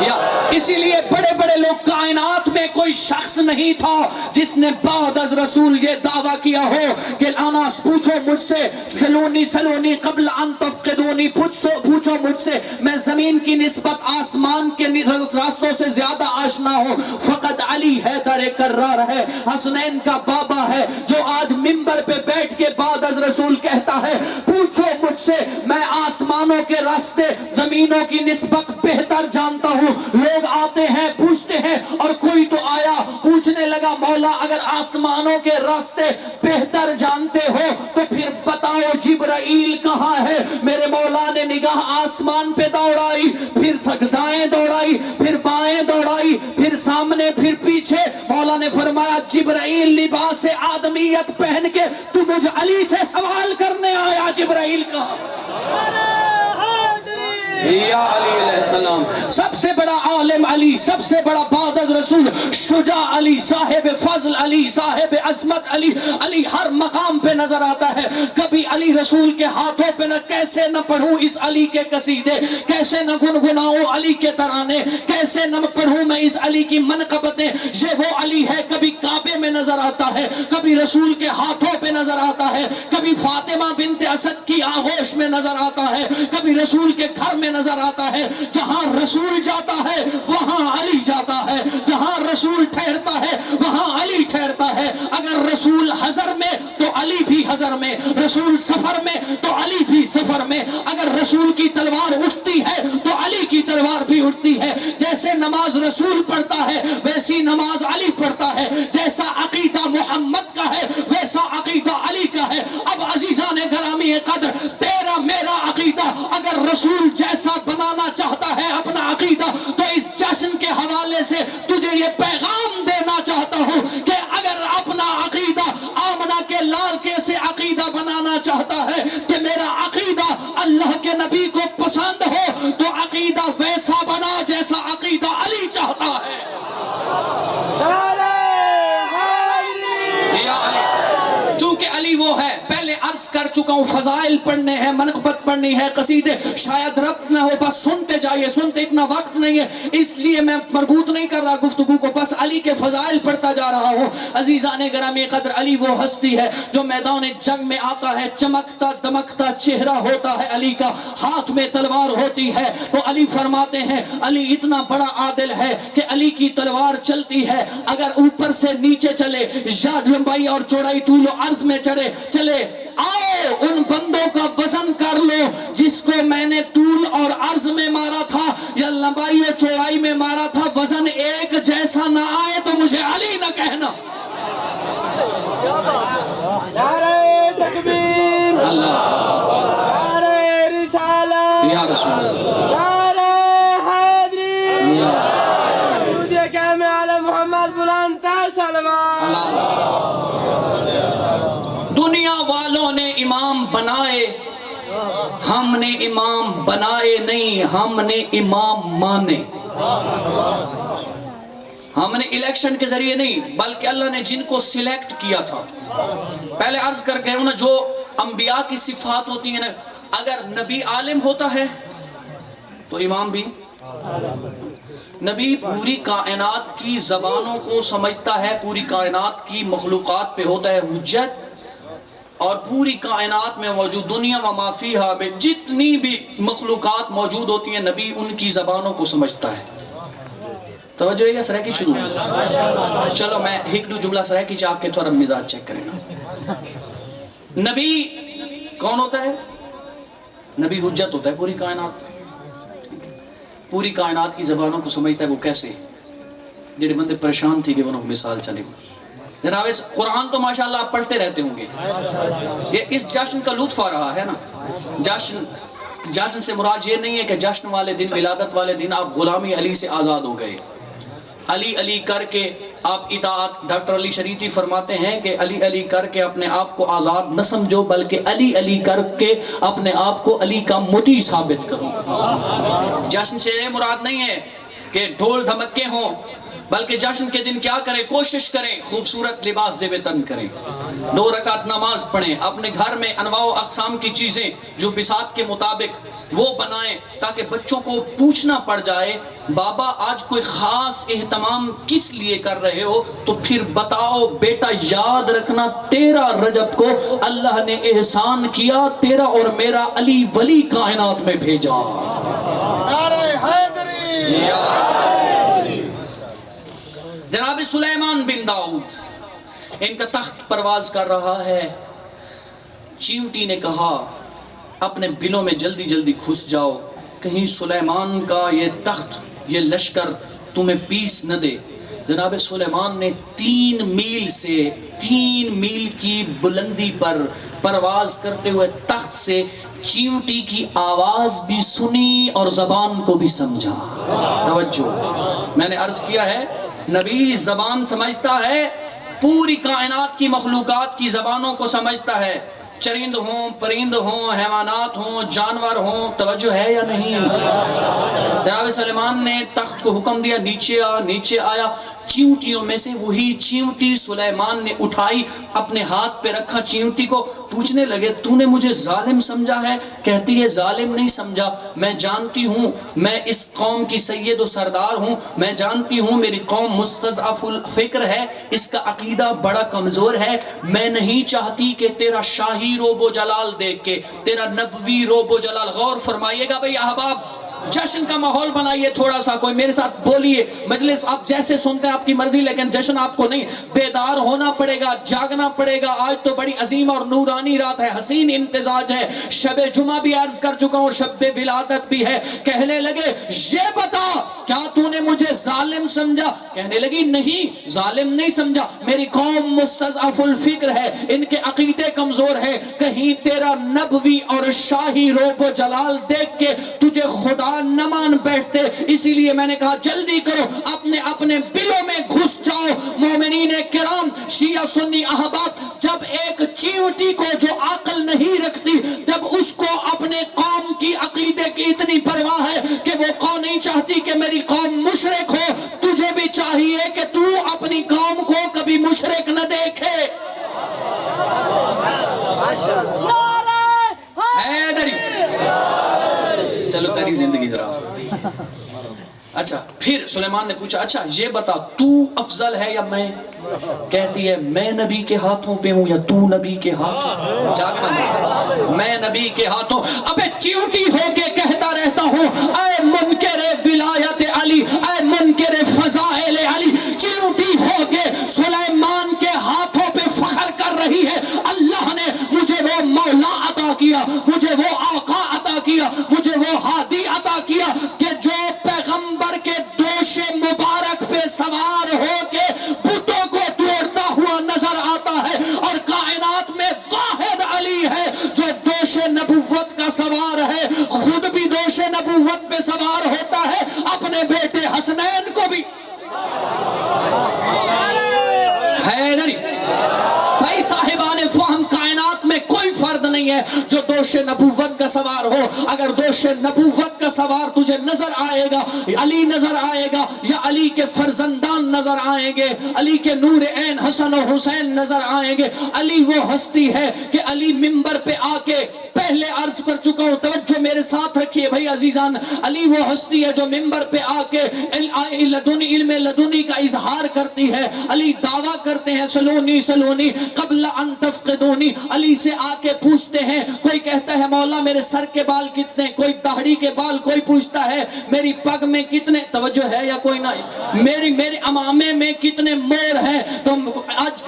یا اسی لیے بڑے بڑے لوگ کائنات میں کوئی شخص نہیں تھا جس نے بعد از رسول یہ دعویٰ کیا ہو کہ اناس پوچھو مجھ سے، سلونی قبل ان تفقدونی، پوچھو مجھ سے، میں زمین کی نسبت آسمان کے راستوں سے زیادہ آشنا ہوں۔ فقط علی حیدر کرار ہے، حسنین کا بابا ہے، جو آج منبر پہ بیٹھ کے بعد از رسول کہتا ہے پوچھو مجھ سے، میں آسمانوں کے راستے زمینوں کی نسبت بہتر جانتا ہوں۔ لوگ آتے ہیں پوچھتے ہیں، اور کوئی تو آیا پوچھنے لگا مولا اگر آسمانوں کے راستے بہتر جانتے ہو تو پھر بتاؤ جبرائیل کہاں ہے؟ میرے مولا نے نگاہ آسمان پہ دوڑائی، پھر دائیں دوڑائی، پھر بائیں دوڑائی، پھر سامنے، پھر پیچھے۔ مولا نے فرمایا جبرائیل لباس آدمیت پہن کے تو مجھ علی سے سوال کرنے آیا، جبرائیل کہاں؟ یا علی علیہ السلام، سب سے بڑا عالم علی، سب سے بڑا بعد از رسول شجاع علی، صاحب فضل علی، صاحب عظمت علی۔ علی ہر مقام پہ نظر آتا ہے۔ کبھی علی رسول کے ہاتھوں پہ نہ کیسے نہ پڑھوں اس علی کے قصیدے، کیسے نہ گنگناؤں علی کے ترانے، کیسے نہ پڑھوں میں اس علی کی منقبتیں۔ یہ وہ علی ہے کبھی کعبے میں نظر آتا ہے، کبھی رسول کے ہاتھوں پہ نظر آتا ہے، کبھی فاطمہ بنت اسد کی آغوش میں نظر آتا ہے، کبھی رسول کے گھر میں نظر آتا ہے۔ جہاں رسول جاتا ہے وہاں علی جاتا ہے، جہاں رسول ٹھہرتا ہے وہاں علی ٹھہرتا ہے۔ اگر رسول حضر میں تو علی بھی حضر میں، رسول سفر میں تو علی بھی سفر میں۔ اگر رسول کی تلوار اٹھتی ہے تو علی کی تلوار بھی اٹھتی ہے۔ جیسے نماز رسول پڑھتا ہے ویسی نماز علی پڑھتا ہے، جیسا عقیدہ محمد کا ہے ویسا عقیدہ علی کا ہے۔ اب عزیزان گرامی قدر، تیرا میرا عقیدہ اگر رسول جیسا بنانا چاہتا ہے اپنا عقیدہ، تو اس جشن کے حوالے سے تجھے یہ پیغام دینا چاہتا ہوں کہ اگر اپنا عقیدہ آمنہ کے لال کے سے عقیدہ بنانا چاہتا ہے کہ میرا عقیدہ اللہ کے نبی کو پسند ہو تو عقیدہ ویسا بنا جیسا عقیدہ علی چاہتا ہے۔ چونکہ علی وہ ہے، پہلے عرض کر چکا ہوں، فضائل پڑھنے ہیں، منقبت پڑھنی ہے، قصیدے شاید ربط نہ ہو، بس سنتے جائیے، سنتے اتنا وقت نہیں ہے اس لیے میں مربوط نہیں کر رہا گفتگو کو، بس علی کے فضائل پڑھتا جا رہا ہوں۔ عزیزان گرامی قدر، علی وہ ہستی ہے جو میدان جنگ میں آتا ہے، چمکتا دمکتا چہرہ ہوتا ہے علی کا، ہاتھ میں تلوار ہوتی ہے تو علی فرماتے ہیں علی اتنا بڑا عادل ہے کہ علی کی تلوار چلتی ہے، اگر اوپر سے نیچے چلے یا لمبائی اور چوڑائی طول و عرض میں چلے، آؤ ان بندوں کا وزن کر لو جس کو میں نے طول اور عرض میں مارا تھا یا لمبائی اور چوڑائی میں مارا تھا، وزن ایک جیسا نہ آئے تو مجھے علی نہ کہنا۔ نعرہ تکبیر، اللہ، نعرہ امام بنائے نہیں، ہم نے امام مانے. ہم نے الیکشن کے ذریعے نہیں بلکہ اللہ نے جن کو سلیکٹ کیا تھا. پہلے عرض کر کے نا جو انبیاء کی صفات ہوتی ہیں نا، اگر نبی عالم ہوتا ہے تو امام بھی. نبی پوری کائنات کی زبانوں کو سمجھتا ہے، پوری کائنات کی مخلوقات پہ ہوتا ہے حجت، اور پوری کائنات میں موجود دنیا و ما فیہا میں جتنی بھی مخلوقات موجود ہوتی ہیں نبی ان کی زبانوں کو سمجھتا ہے. توجہ ہے یا سرح کی شروع ہے؟ چلو میں ایک دو جملہ سرح کی آپ کے تھوڑا مزاج چیک کریں گا. نبی کون ہوتا ہے؟ نبی حجت ہوتا ہے پوری کائنات. پوری کائنات کی زبانوں کو سمجھتا ہے. وہ کیسے؟ جڑے بندے پریشان تھی کہ انہوں کو مثال چلے گا. جناب اس قرآن تو ماشاءاللہ آپ پڑھتے رہتے ہوں گے. یہ اس جشن کا لطف آ رہا ہے نا. جشن سے مراد یہ نہیں ہے کہ جشن والے دن، ولادت والے دن آپ غلامی علی سے آزاد ہو گئے. علی علی کر کے آپ اطاعت. ڈاکٹر علی شریفی فرماتے ہیں کہ علی علی کر کے اپنے آپ کو آزاد نہ سمجھو بلکہ علی علی کر کے اپنے آپ کو علی کا مطیع ثابت کرو. جشن سے مراد نہیں ہے کہ ڈھول دھمکے ہوں، بلکہ جشن کے دن کیا کریں؟ کوشش کریں خوبصورت لباس زیب تن کریں، 2 رکعت نماز پڑھیں، اپنے گھر میں انواع و اقسام کی چیزیں جو بساط کے مطابق وہ بنائیں تاکہ بچوں کو پوچھنا پڑ جائے بابا آج کوئی خاص اہتمام کس لیے کر رہے ہو؟ تو پھر بتاؤ بیٹا یاد رکھنا 13 رجب کو اللہ نے احسان کیا، تیرا اور میرا علی ولی کائنات میں بھیجا. نعرہ حیدری. جناب سلیمان بن داؤد ان کا تخت پرواز کر رہا ہے. چیونٹی نے کہا اپنے بلوں میں جلدی جلدی گھس جاؤ، کہیں سلیمان کا یہ تخت، یہ لشکر تمہیں پیس نہ دے. جناب سلیمان نے 3 میل کی بلندی پر پرواز کرتے ہوئے تخت سے چیونٹی کی آواز بھی سنی اور زبان کو بھی سمجھا. توجہ، میں نے عرض کیا ہے نبی زبان سمجھتا ہے، پوری کائنات کی مخلوقات کی زبانوں کو سمجھتا ہے. چرند ہوں، پرند ہوں، حیوانات ہوں، جانور ہوں. توجہ ہے یا نہیں؟ جناب سلیمان نے تخت کو حکم دیا نیچے آیا. چیونٹیوں میں سے وہی چیونٹی سلیمان نے اٹھائی، اپنے ہاتھ پہ رکھا چیونٹی کو. پوچھنے لگے تو نے مجھے ظالم سمجھا ہے؟ کہتی ہے ظالم نہیں سمجھا، میں جانتی ہوں میں اس قوم کی سید و سردار ہوں، میں جانتی ہوں میری قوم مستضعف الفکر ہے، اس کا عقیدہ بڑا کمزور ہے. میں نہیں چاہتی کہ تیرا شاہی روب و جلال دیکھ کے، تیرا نبوی روب و جلال. غور فرمائیے گا بھئی احباب، جشن کا ماحول بنائیے تھوڑا سا. کوئی میرے ساتھ بولیے. مجلس آپ جیسے سنتے ہیں آپ کی مرضی، لیکن جشن آپ کو نہیں. بیدار ہونا پڑے گا، جاگنا پڑے گا. آج تو بڑی عظیم اور نورانی رات ہے، حسین امتزاج ہے. شب جمعہ بھی عرض کر چکا ہوں، شب ولادت بھی ہے. کہنے لگے یہ بتا کیا تو نے مجھے ظالم سمجھا؟ کہنے لگی نہیں ظالم نہیں سمجھا، میری قوم مستضعف الفکر ہے، ان کے عقیدے کمزور ہے. کہیں تیرا نبوی اور شاہی روب و جلال دیکھ کے تجھے خدا نہ مان بیٹھتے، اسی لیے میں نے کہا جلدی کرو، اپنے بلوں میں گھس جاؤ. مومنین کرام، شیعہ سنی احباب، جب ایک چیونٹی کو جو عقل نہیں رکھتی، جب اس کو اپنے قوم کی عقیدے کی اتنی پرواہ ہے کہ وہ قوم نہیں چاہتی کہ میری قوم مشرک ہو، تجھے بھی چاہیے کہ تو اپنی قوم کو کبھی مشرک نہ دیکھے. حیدری، چلو تیری زندگی دراز ہو گئی. اچھا پھر سلیمان نے پوچھا اچھا یہ بتا تو افضل ہے یا میں؟ کہتی ہے میں نبی کے ہاتھوں پہ ہوں یا تو نبی کے ہاتھوں؟ جاگنا ہے، میں نبی کے ہاتھوں. ابے چیونٹی ہو کے کہتا رہتا ہوں اے منکر ولایت علی، اے منکر فضائل علی. چیونٹی ہو کے سلیمان کے ہاتھوں پہ فخر کر رہی ہے. اللہ نے مجھے وہ مولا عطا کیا، مجھے وہ آقا عطا کیا، مجھے وہ ہادی عطا کیا کہ جو پیغمبر کے دوش مبارک پہ سوار ہو کے بتوں کو توڑتا ہوا نظر آتا ہے، اور کائنات میں واحد علی ہے جو دوش نبوت کا سوار ہے. خود بھی دوش نبوت پہ سوار ہوتا ہے، اپنے بیٹے حسنین کو بھی. حیدری بھائی صاحبان فہم، کائنات میں کوئی فرد نہیں ہے جو دوش نبوت کا سوار ہو، اگر دوش نبوت کا سوار تجھے نظر آئے گا، علی نظر آئے گا یا علی کے فرزندان نظر آئیں گے، علی کے نور عین حسن و حسین نظر آئیں گے، علی وہ ہستی ہے کہ علی منبر پہ آ کے پہلے عرض کر چکا ہوں، توجہ میرے ساتھ رکھیے بھائی عزیزان، علی وہ ہستی ہے جو منبر پہ آ کے علم لدنی کا اظہار کرتی ہے۔ علی دعویٰ کرتے ہیں سلونی سلونی قبل ان تفقدونی، علی سے آ کے پوچھتے ہیں، کوئی کہتا ہے مولا میرے سر کے بال کتنے، کوئی داڑھی کے بال، کوئی پوچھتا ہے میری پگ میں کتنے، توجہ ہے یا کوئی نہیں، میرے امامے میں کتنے مور ہیں۔ تو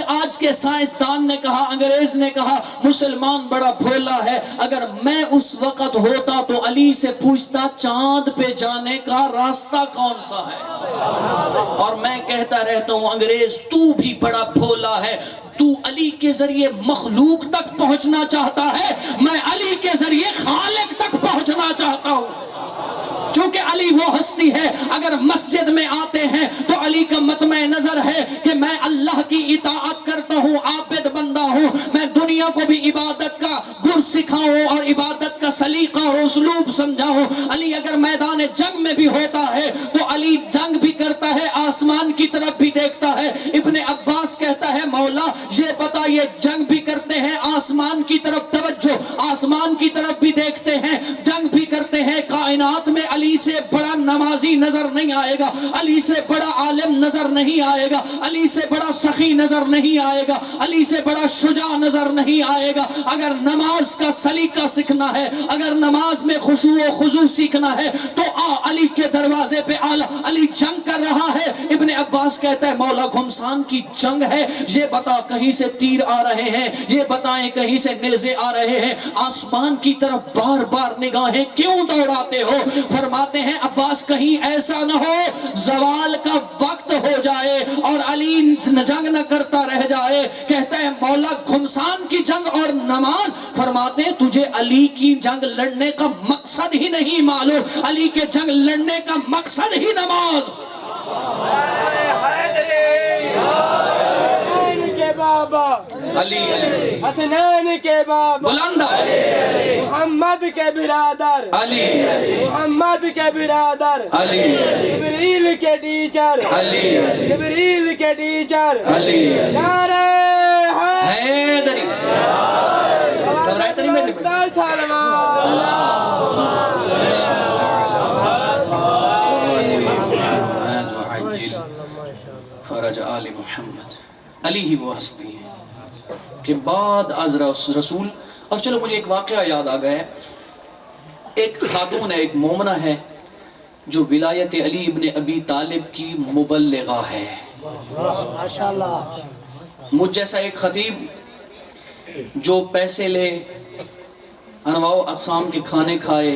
آج کے سائنسدان نے کہا، انگریز نے کہا مسلمان بڑا بھولا ہے، اگر میں اس وقت ہوتا تو علی سے پوچھتا چاند پہ جانے کا راستہ کون سا ہے، اور میں کہتا رہتا ہوں انگریز تو بھی بڑا بھولا ہے، تو علی کے ذریعے مخلوق تک پہنچنا چاہتا ہے، میں علی کے ذریعے خالق تک پہنچنا چاہتا ہوں۔ چونکہ علی وہ ہستی ہے، اگر مسجد میں آتے ہیں تو علی کا مطمع نظر ہے کہ میں اللہ کی اطاعت کرتا ہوں، عابد بندہ ہوں، میں دنیا کو بھی عبادت کا گر سکھاؤں اور عبادت کا سلیقہ اور اسلوب سمجھاؤں۔ علی اگر میدان جنگ میں بھی ہوتا ہے تو علی جنگ بھی کرتا ہے، آسمان کی طرف بھی دیکھتا ہے۔ ابن عباس کہتا ہے مولا یہ بتا، یہ جنگ بھی کرتے ہیں، آسمان کی طرف توجہ، آسمان کی طرف بھی دیکھتے ہیں، جنگ بھی کرتے ہیں، کائنات میں علی سے بڑا نمازی نظر نہیں آئے گا، علی سے بڑا عالم نظر نہیں آئے گا، علی سے بڑا سخی نظر نہیں آئے گا، علی سے بڑا شجاع نظر نہیں آئے گا۔ اگر نماز کا سلیقہ سیکھنا ہے، اگر نماز میں خشوع و خضوع سیکھنا ہے تو علی کے دروازے پہ علی جنگ کر رہا ہے۔ ابن عباس کہتا ہے مولا گھمسان کی جنگ ہے، یہ بتا کہیں سے تیر آ رہے ہیں، یہ بتائیں کہیں سے نیزے آ رہے ہیں، آسمان کی طرف بار بار نگاہیں کیوں دوڑاتے ہو؟ فرماتے ہیں عباس کہیں ایسا نہ ہو زوال کا وقت ہو جائے اور علی جنگ نہ کرتا رہ جائے۔ کہتا ہے مولا گھمسان کی جنگ اور نماز، فرماتے ہیں تجھے علی کی جنگ لڑنے کا مقصد ہی نہیں معلوم، علی کے جنگ لڑنے کا مقصد ہی نماز۔ بابا علی علی حسنین کے بابا، بلند محمد کے برادر علی، محمد کے برادر علی، جبریل کے ٹیچر علی، جبریل کے ٹیچر علی، نعرہ حیدری، فرج آل محمد۔ علی ہی وہ ہستی ہے کہ بعد از رسول۔ اور چلو مجھے ایک واقعہ یاد آ گیا ہے، ایک خاتون ہے، ایک مومنہ ہے جو ولایت علی ابن ابی طالب کی مبلغہ ہے۔ مجھ جیسا ایک خطیب جو پیسے لے، انواع و اقسام کے کھانے کھائے،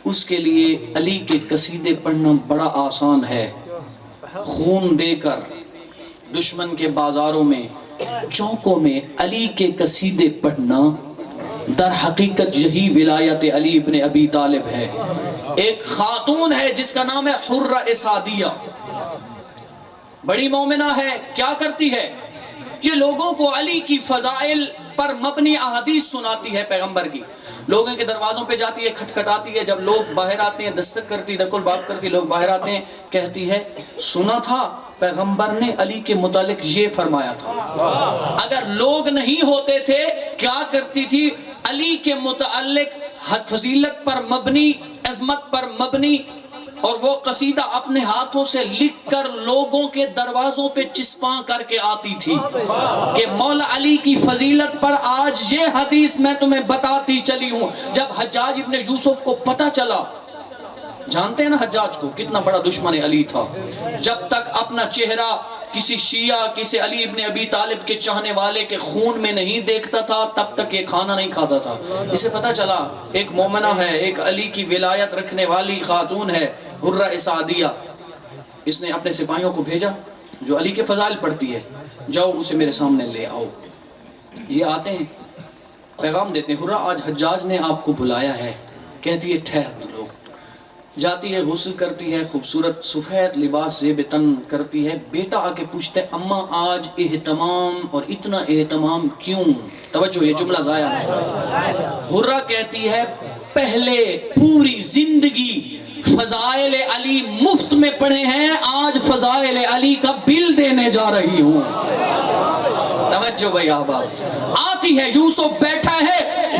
اس کے لیے علی کے قصیدے پڑھنا بڑا آسان ہے۔ خون دے کر دشمن کے بازاروں میں، چوکوں میں علی کے قصیدے پڑھنا، در حقیقت یہی ولایت علی ابن ابی طالب ہے۔ ایک خاتون ہے جس کا نام ہے حرہ سعدیہ، بڑی مومنہ ہے، کیا کرتی ہے؟ یہ لوگوں کو علی کی فضائل پر مبنی احادیث سناتی ہے پیغمبر کی، لوگوں کے دروازوں پہ جاتی ہے، کھٹکھٹاتی ہے، جب لوگ باہر آتے ہیں دستک کرتی، دق الباب کرتی، لوگ باہر آتے ہیں، کہتی ہے سنا تھا پیغمبر نے علی کے متعلق یہ فرمایا تھا۔ اگر لوگ نہیں ہوتے تھے کیا کرتی تھی؟ علی کے متعلق فضیلت پر مبنی، عظمت پر مبنی، اور وہ قصیدہ اپنے ہاتھوں سے لکھ کر لوگوں کے دروازوں پہ چسپاں کر کے آتی تھی کہ مولا علی کی فضیلت پر آج یہ حدیث میں تمہیں بتاتی چلی ہوں۔ جب حجاج ابن یوسف کو پتہ چلا، جانتے ہیں نا حجاج کو کتنا بڑا دشمن علی تھا، جب تک اپنا چہرہ کسی شیعہ، کسی علی ابن ابی طالب کے چاہنے والے کے خون میں نہیں دیکھتا تھا، تب تک یہ کھانا نہیں کھاتا تھا۔ اسے پتہ چلا ایک مومنہ ہے، ایک علی کی ولایت رکھنے والی خاتون ہے، حرہ سعدیہ۔ اس نے اپنے سپاہیوں کو بھیجا جو علی کے فضائل پڑھتی ہے، جاؤ اسے میرے سامنے لے آؤ۔ یہ آتے ہیں، پیغام دیتے ہیں، حرہ آج حجاج نے آپ کو بلایا ہے۔ کہتی ہے ٹھہر لو، جاتی ہے غسل کرتی ہے خوبصورت سفید لباس زیب تن کرتی ہے، بیٹا آ کے پوچھتا ہے اماں آج اہتمام اور اتنا اہتمام کیوں؟ توجہ یہ جملہ ضائع نہیں۔ حرہ کہتی ہے پہلے پوری زندگی فضائل علی مفت میں پڑھے ہیں، آج فضائل علی کا بل دینے جا رہی ہوں۔ توجہ بھائی آباد آتی ہے، یوسف بیٹھا ہے،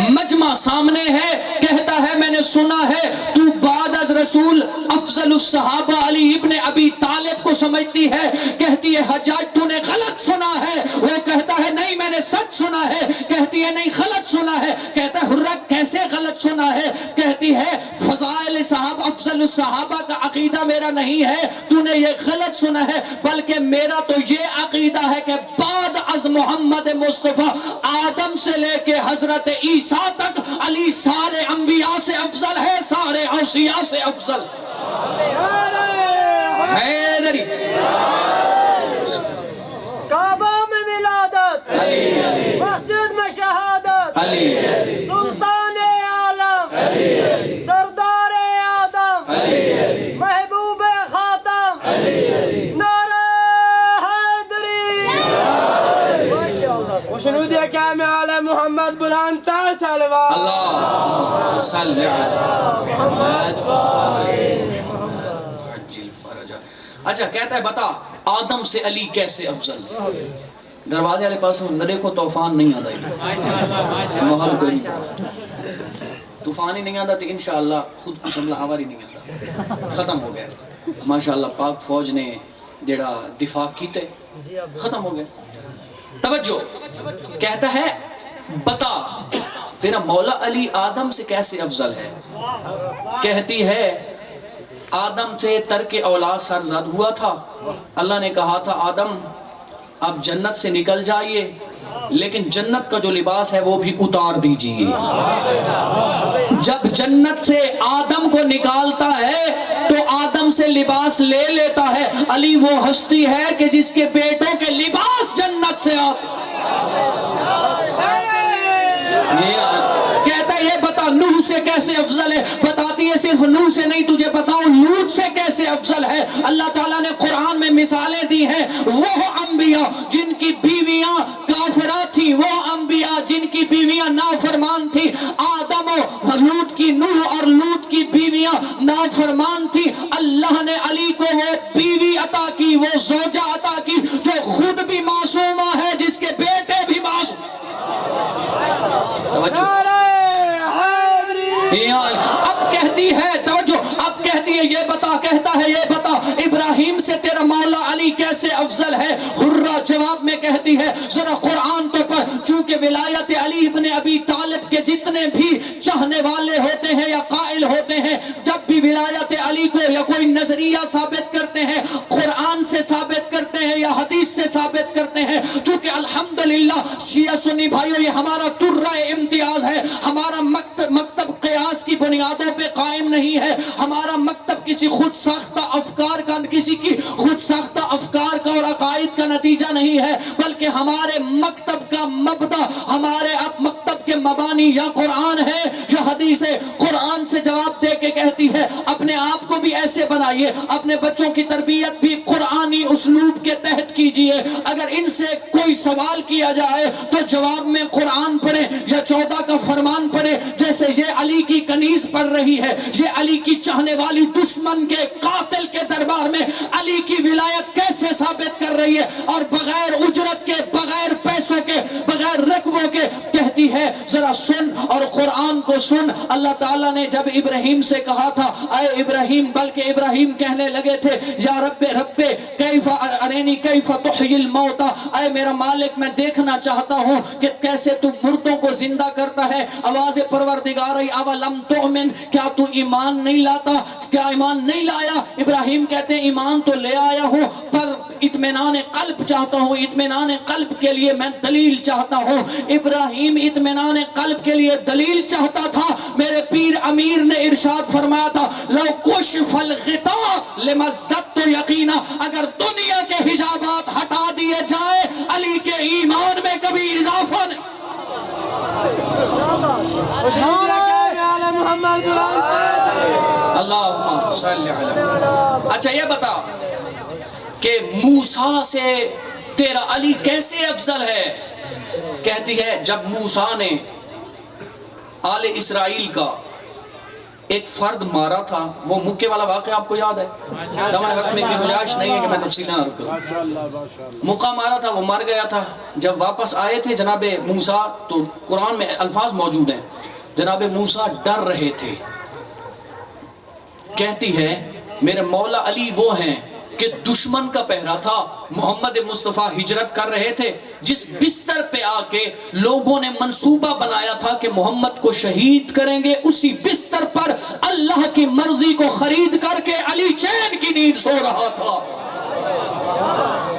مجمع سامنے ہے، کہتا ہے میں نے سنا ہے تو بعد از رسول افضل الصحابہ علی ابن ابی طالب کو سمجھتی ہے، کہتی ہے حجاج تو نے غلط سنا ہے، وہ کہتا ہے نہیں میں نے سچ سنا ہے، کہتی ہے نہیں غلط سنا ہے، کہتا ہے حرہ کیسے غلط سنا ہے، کہتی ہے فضائل صحابہ افضل الصحابہ کا عقیدہ میرا نہیں ہے، تو نے یہ غلط سنا ہے، بلکہ میرا تو یہ عقیدہ ہے کہ بعد از محمد مصطفیٰ آدم سے لے کے حضرت عیسیٰ تک علی سارے انبیاء سے افضل ہے، سارے اوصیاء سے افضل حیدری۔ کعبہ میں ولادت، مسجد میں شہادت، سلطان عالم، سردار آدم، محبوب خاتم، نعرہ حیدری۔ وشنود احکام علی محمد بلند تر صلوات۔ اللہ صلی علی محمد عجل فرجہ۔ اچھا کہتا ہے بتا آدم سے علی کیسے افضل؟ دروازے والے پاس نہ دیکھو طوفان نہیں آتا، محل کوئی نہیں، طوفان ہی نہیں آتا تو انشاءاللہ خود کچھ حملہ آور ہی نہیں آتا، ختم ہو گیا۔ ماشاءاللہ پاک فوج نے جڑا دفاع کیتے ختم ہو گیا۔ توجہ کہتا ہے بتا تیرا مولا علی آدم سے کیسے افضل ہے؟ کہتی ہے آدم سے ترک اولاد سرزد ہوا تھا، اللہ نے کہا تھا آدم اب جنت سے نکل جائیے لیکن جنت کا جو لباس ہے وہ بھی اتار دیجئے۔ جب جنت سے آدم کو نکالتا ہے تو آدم سے لباس لے لیتا ہے، علی وہ ہستی ہے کہ جس کے بیٹوں کے لباس جنت سے آتے۔ کہتا ہے یہ بتا نوح سے کیسے افضل ہے؟ بتاتی ہے صرف نوح سے نہیں، تجھے بتاؤں لوط سے کیسے افضل ہے۔ اللہ تعالیٰ نے قرآن میں مثالیں دی ہیں، وہ انبیاء جن کی بیویاں کافرات تھیں، وہ انبیاء جن کی بیویاں نافرمان تھیں، آدم و لوط کی نوح اور لوط کی بیویاں نافرمان تھیں، اللہ نے علی کو وہ بیوی عطا کی، وہ زوجہ عطا کی جو خود بھی معصومہ ہے، جس کے بیٹے بھی معصوم۔ اب کہتی ہے توجہ، اب کہتی ہے یہ بتا، کہتا ہے یہ بتا ابراہیم سے تیرا مولا علی کیسے افضل ہے؟ حرہ جواب میں کہتی ہے ذرا قرآن تو پڑھ، چونکہ ولایت علی ابن ابی طالب کے جتنے بھی چاہنے والے ہوتے ہیں یا قائل ہوتے ہیں، جب بھی ولایت علی کو یا کوئی نظریہ ثابت کرتے ہیں قرآن سے ثابت کرتے ہیں یا حدیث سے ثابت کرتے ہیں، چونکہ الحمدللہ شیعہ سنی بھائیوں یہ ہمارا ترہ امتیاز ہے، ہمارا مکتب قیاس کی بنیادوں پہ قائم نہیں ہے، ہمارا مکتب کسی خود ساختہ افکار کا، کسی کی خود ساختہ افکار کا اور عقائد کا نتیجہ نہیں ہے، بلکہ ہمارے مکتب کا مبدا، ہمارے مکتب کے مبانی یا قرآن ہے یا حدیث ہے۔ قرآن سے جواب دے کے کہتی ہے اپنے آپ کو بھی ایسے بنائیے، اپنے بچوں کی تربیت بھی قرآنی اسلوب کے تحت کیجئے، اگر ان سے کوئی سوال کیا جائے تو جواب میں قرآن پڑھیں یا 14 کا فرمان پڑھیں، جیسے یہ علی کی کنیز پڑھ رہی ہے، یہ علی کی چاہنے والی دشمن کے قاتل کے دربار میں علی کی ولایت کیسے ثابت کر رہی ہے، اور بغیر اجرت کے، بغیر پیسوں کے، بغیر رقبوں کے کہتی ہے ذرا سن اور قرآن کو سن۔ اللہ تعالیٰ نے جب ابراہیم سے کہا تھا اے ابراہیم، بلکہ ابراہیم کہنے لگے تھے یا رب کیف ارینی کیف تحیی الموتى، اے میرا مالک میں دیکھنا چاہتا ہوں کہ کیسے تو مردوں کو زندہ کرتا ہے۔ آواز پروردگار اولم تؤمن، کیا تو ایمان نہیں لاتا؟ کیا ایمان نہیں لایا؟ ابراہیم کہتے ہیں ایمان تو لے آیا ہوں پر اطمینان قلب چاہتا ہوں، اطمینان قلب کے لیے میں دلیل چاہتا ہوں۔ ابراہیم اطمینان قلب کے لیے دلیل چاہتا تھا، میرے پیر امیر نے ارشاد فرمایا تھا لو کشف الغطاء لمزددت یقینا، اگر دنیا کے حجابات ہٹا دیے جائے علی کے ایمان میں کبھی اضافہ نہیں۔ محمد اللہم صلی علی۔ اچھا یہ بتا کہ موسیٰ سے تیرا علی کیسے افضل ہے؟ کہتی ہے جب موسیٰ نے آل اسرائیل کا ایک فرد مارا تھا، وہ مکے والا واقعہ آپ کو یاد ہے؟ ہمارے وقت میں اتنی گنجائش نہیں ہے کہ میں تفصیلاً عرض کروں۔ مکہ مارا تھا، وہ مر گیا تھا۔ جب واپس آئے تھے جناب موسیٰ، تو قرآن میں الفاظ موجود ہیں، جناب موسیٰ ڈر رہے تھے۔ کہتی ہے میرے مولا علی وہ ہیں کہ دشمن کا پہرا تھا، محمد مصطفیٰ ہجرت کر رہے تھے، جس بستر پہ آ کے لوگوں نے منصوبہ بنایا تھا کہ محمد کو شہید کریں گے، اسی بستر پر اللہ کی مرضی کو خرید کر کے علی چین کی نیند سو رہا تھا۔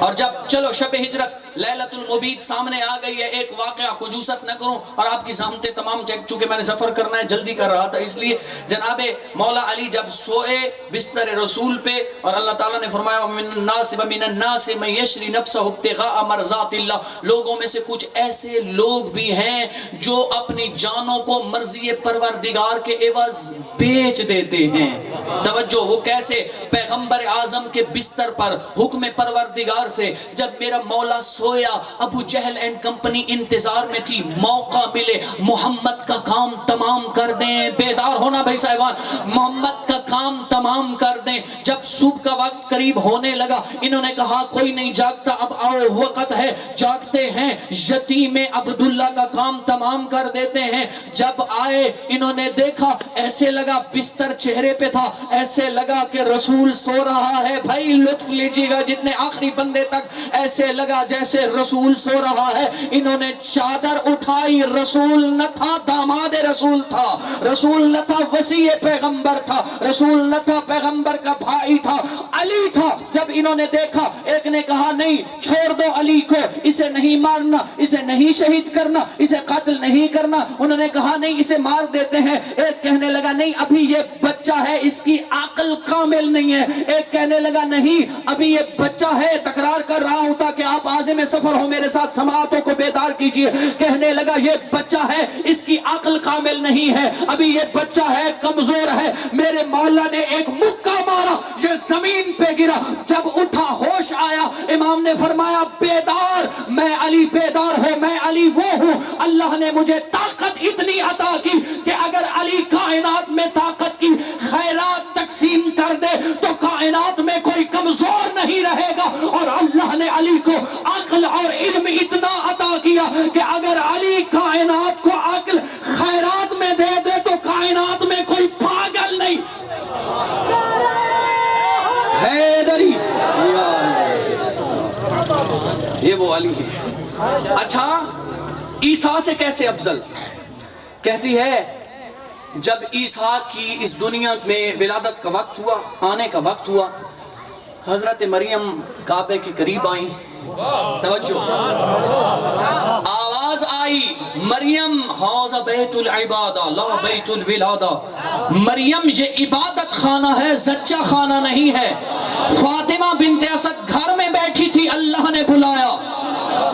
اور جب چلو شب ہجرت لیلۃ المبیت سامنے آ گئی ہے، ایک واقعہ کجوست نہ کروں اور آپ کی زحمتیں تمام چونکہ میں نے سفر کرنا ہے، جلدی کر رہا تھا، اس لیے جناب مولا علی جب سوئے بستر رسول پہ، اور اللہ تعالیٰ نے فرمایا وَمِنَ النَّاسِ مَن يَشْرِي نَفْسَهُ ابْتِغَاءَ مَرْضَاتِ اللَّهِ، لوگوں میں سے کچھ ایسے لوگ بھی ہیں جو اپنی جانوں کو مرضی پروردگار کے عوض بیچ دیتے ہیں۔ توجہ، وہ کیسے؟ پیغمبر اعظم کے بستر پر حکم پروردگار سے جب میرا مولا سویا، ابو جہل اینڈ کمپنی انتظار میں تھی، موقع ملے محمد کا کام تمام کر دیں۔ بیدار ہونا بھائی صاحبان، محمد کا کام تمام کر دیں۔ جب صبح کا وقت قریب ہونے لگا، انہوں نے کہا کوئی نہیں جاگتا، اب آؤ وقت ہے، جاگتے ہیں، یتیم عبداللہ کا کام تمام کر دیتے ہیں۔ جب آئے انہوں نے دیکھا، ایسے لگا بستر چہرے پہ تھا، ایسے لگا کہ رسول سو رہا ہے۔ بھائی لطف لیجیے گا جتنے آخری بندے تک، ایسے لگا جیسے رسول سو رہا ہے۔ انہوں نے چادر اٹھائی، رسول نہ تھا، داماد رسول تھا، رسول نہ تھا، وصی پیغمبر تھا، رسول نہ تھا، پیغمبر کا بھائی تھا، علی تھا۔ جب انہوں نے دیکھا، ایک نے کہا نہیں چھوڑ دو علی کو، اسے نہیں مارنا، اسے نہیں شہید کرنا، اسے قتل نہیں کرنا۔ انہوں نے کہا نہیں اسے مار دیتے ہیں۔ ایک کہنے لگا نہیں ابھی یہ بچہ ہے، اس کی عقل کامل نہیں ہے۔ ایک کہنے لگا نہیں ابھی یہ بچہ ہے، تکرار کر رہا ہوں تاکہ آپ عازم سفر ہو میرے ساتھ، سماعتوں کو بیدار کیجئے۔ کہنے لگا یہ بچہ ہے، اس کی عقل کامل نہیں ہے، ابھی یہ بچہ ہے، کمزور ہے۔ میرے مولا نے ایک مکہ مارا، یہ زمین پہ گرا۔ جب اٹھا ہوش آیا، امام نے فرمایا بیدار، میں علی بیدار ہوں، میں علی وہ ہوں۔ اللہ نے مجھے طاقت اتنی عطا کی کہ اگر علی کائنات میں طاقت کی خیرات تقسیم کر دے تو کائنات میں کوئی کمزور نہیں رہے گا۔ اور اللہ نے علی کو عقل اور علم اتنا عطا کیا کہ اگر علی کائنات کو عقل خیرات میں دے دے تو کائنات میں کوئی پاگل نہیں۔ حیدری، یہ وہ علی ہے۔ اچھا عیسیٰ سے کیسے افضل؟ کہتی ہے جب عیسیٰ کی اس دنیا میں ولادت کا وقت ہوا، آنے کا وقت ہوا، حضرت مریم کعبے کے قریب آئیں۔ توجہ، آواز آئی مریم ھذا بیت العبادہ لا بیت الولادہ، مریم یہ عبادت خانہ ہے، زچہ خانہ نہیں ہے۔ فاطمہ بنت اسد گھر میں بیٹھی تھی، اللہ نے بلایا۔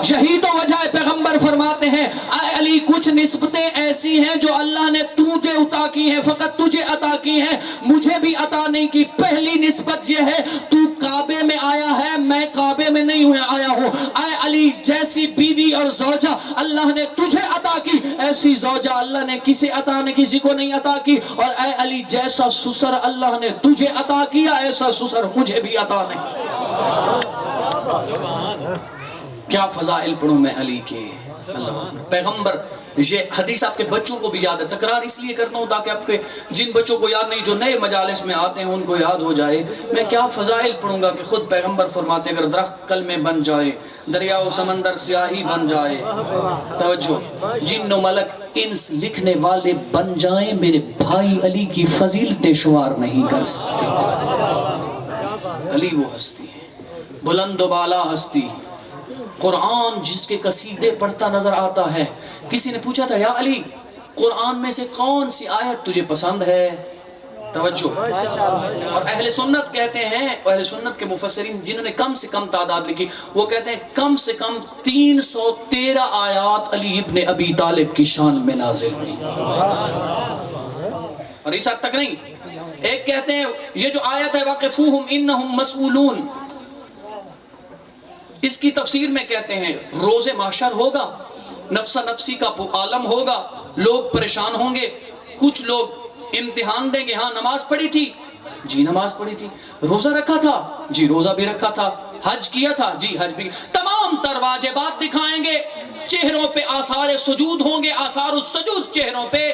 یہی تو وجہ ہے، پیغمبر فرماتے ہیں اے علی کچھ نسبتیں ایسی ہیں جو اللہ نے تجھے عطا کی ہیں، فقط تجھے عطا کی ہیں، مجھے بھی عطا نہیں کی۔ پہلی نسبت یہ ہے تو کعبے میں آیا ہے، میں کعبے میں نہیں آیا ہوں۔ اے علی جیسی بیوی اور زوجہ اللہ نے تجھے عطا کی، ایسی زوجہ اللہ نے کسی کو نہیں عطا کی۔ اور اے علی جیسا سسر اللہ نے تجھے عطا کیا، ایسا سسر مجھے بھی عطا نہیں۔ کیا فضائل پڑھوں میں علی کے، اللہ پیغمبر۔ یہ حدیث آپ کے بچوں کو بھی یاد ہے، تکرار اس لیے کرتا ہوں تاکہ آپ کے جن بچوں کو یاد نہیں، جو نئے مجالس میں آتے ہیں ان کو یاد ہو جائے۔ میں کیا فضائل پڑھوں گا کہ خود پیغمبر فرماتے اگر درخت کل میں بن جائے، دریا و سمندر سیاہی بن جائے، توجہ، جن و ملک انس لکھنے والے بن جائیں، میرے بھائی علی کی فضیلتیں شمار نہیں کر سکتے۔ علی وہ ہستی ہے، بلند و بالا ہستی، قرآن جس کے قصیدے پڑھتا نظر آتا ہے۔ کسی نے پوچھا تھا یا علی قرآن میں سے کون سی آیت تجھے پسند ہے؟ توجہ، اور اہل سنت کہتے ہیں، اہل سنت کے مفسرین جنہوں نے کم سے کم تعداد لکھی، وہ کہتے ہیں کم سے کم 313 آیات علی ابن ابی طالب کی شان میں نازل ہوئی۔ اور اس حد تک نہیں، ایک کہتے ہیں یہ جو آیت ہے وَقِفُوهُمْ إِنَّهُمْ مَسْئُولُونَ، اس کی تفسیر میں کہتے ہیں روز محشر ہوگا، نفس نفسی کا عالم ہوگا، لوگ پریشان ہوں گے، کچھ لوگ امتحان دیں گے، ہاں نماز پڑھی تھی، جی نماز پڑھی تھی، روزہ رکھا تھا، جی روزہ بھی رکھا تھا، حج کیا تھا، جی حج بھی، تمام تر واجبات دکھائیں گے، چہروں پہ آثار سجود ہوں گے، آثار السجود چہروں پہ،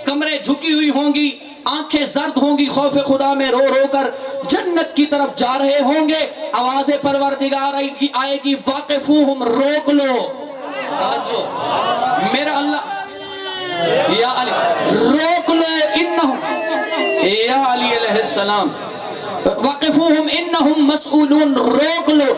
کمریں جھکی ہوئی ہوں گی، آنکھیں زرد ہوں گی، خوف خدا میں رو رو کر جنت کی طرف جا رہے ہوں گے، آواز پروردگار آئے گی واقفوہم، روک لو، توجہ میرا اللہ یا علی روک لو، انہم یا علی علیہ السلام وقفوہم انہم مسئولون، روک لو،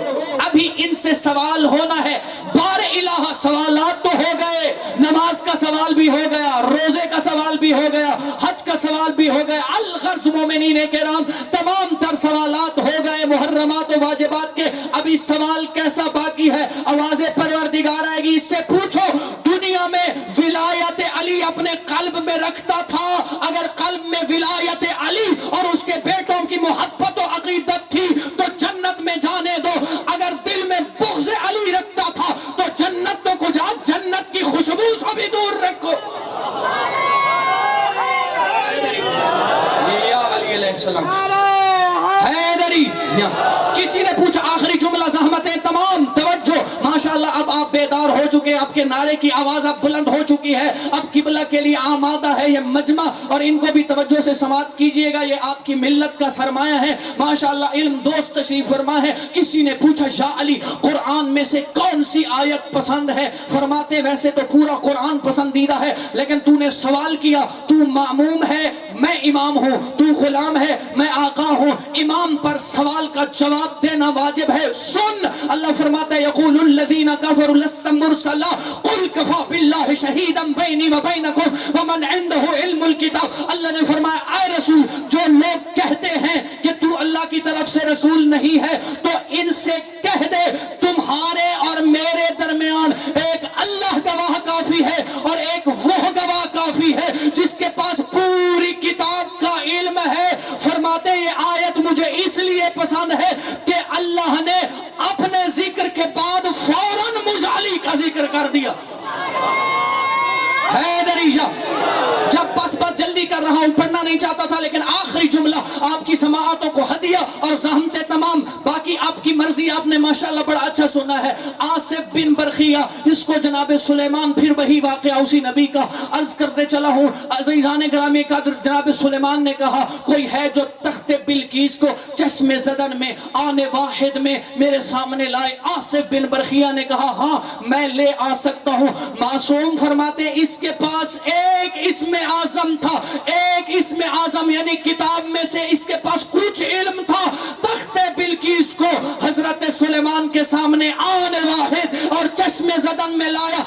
ابھی ان سے سوال ہونا ہے، بار الہ سوالات تو ہو گئے، نماز کا سوال بھی ہو گیا، روزے کا سوال بھی ہو گیا، حج کا سوال بھی ہو گیا، الغرض مومنین کرام تمام تر سوالات ہو گئے محرمات و واجبات کے، ابھی سوال کیسا باقی ہے؟ آواز پروردگار آئے گی، اس سے پوچھو دنیا میں ولایت علی اپنے قلب میں رکھتا تھا؟ اگر قلب میں ولایت علی اور اس کے بیٹوں کی محبت و عقیدت تھی تو جنت میں جانے دو، اگر دل میں بغض علی رکھتا تھا تو جنت تو کچھ جنت کی خوشبو سے بھی دور رکھو۔ یا علی علیہ السلام حیدری، کسی نے پوچھا آخری جملہ زحمتیں تمام، توجہ ماشاءاللہ، اب آپ بیدار ہو چکے، آپ کے نعرے کی آواز اب بلند ہو چکی ہے، اب قبلہ کے لیے آمادہ ہے یہ مجمع، اور ان کو بھی توجہ سے سماعت کیجئے گا، یہ آپ کی ملت کا سرمایہ ہے ماشاءاللہ، علم دوست تشریف فرما ہے۔ کسی نے پوچھا یا علی قرآن میں سے کون سی آیت پسند ہے؟ فرماتے ویسے تو پورا قرآن پسندیدہ ہے، لیکن تو نے سوال کیا، تو معموم ہے میں امام ہوں، تو غلام ہے میں آقا ہوں، امام پر سوال کا جواب دینا واجب ہے۔ سن، اللہ فرماتا ہے یقول الذین کفروا لست مرسلا قل کفی باللہ شہیدا بینی و بینکم ومن عنده علم الکتاب، اللہ نے فرمایا اے رسول، جو لوگ کہتے ہیں کہ تو اللہ کی طرف سے رسول نہیں ہے تو ان سے کہہ دے تمہارے اور میرے درمیان ایک اللہ گواہ کافی ہے اور ایک وہ گواہ کافی ہے جس کے پاس پوری کتاب کا علم ہے۔ فرماتے ہیں یہ آیت مجھے اس لیے پسند ہے کہ اللہ نے اپنے ذکر کے بعد فوراً مجھ علی کا ذکر کر دیا۔ حیدری جب بس جلدی کر رہا ہوں، پڑھنا نہیں چاہتا تھا، لیکن آخری جملہ آپ کی سماعتوں کو ہدیہ اور زحمتیں تمام، باقی آپ کی مرضی، آپ نے ماشاءاللہ بڑا اچھا سنا ہے۔ آصف بن برخیہ، اس کو جناب سلیمان، پھر وہی واقعہ اسی نبی کا عرض کرتے چلا ہوں، عزیزان گرامی قدر، جناب سلیمان نے کہا کوئی ہے جو تخت بلقیس کو چشم زدن میں آنے واحد میں میرے سامنے لائے؟ آصف بن برخیہ نے کہا ہاں میں لے آ سکتا ہوں۔ معصوم فرماتے اس کے پاس ایک اسم اعظم تھا، ایک اسم اعظم یعنی کتاب میں سے اس کے پاس کچھ علم تھا، تخت بلقیس کو حضرت سلیمان کے سامنے آنے واحد اور چشم زدن میں لایا۔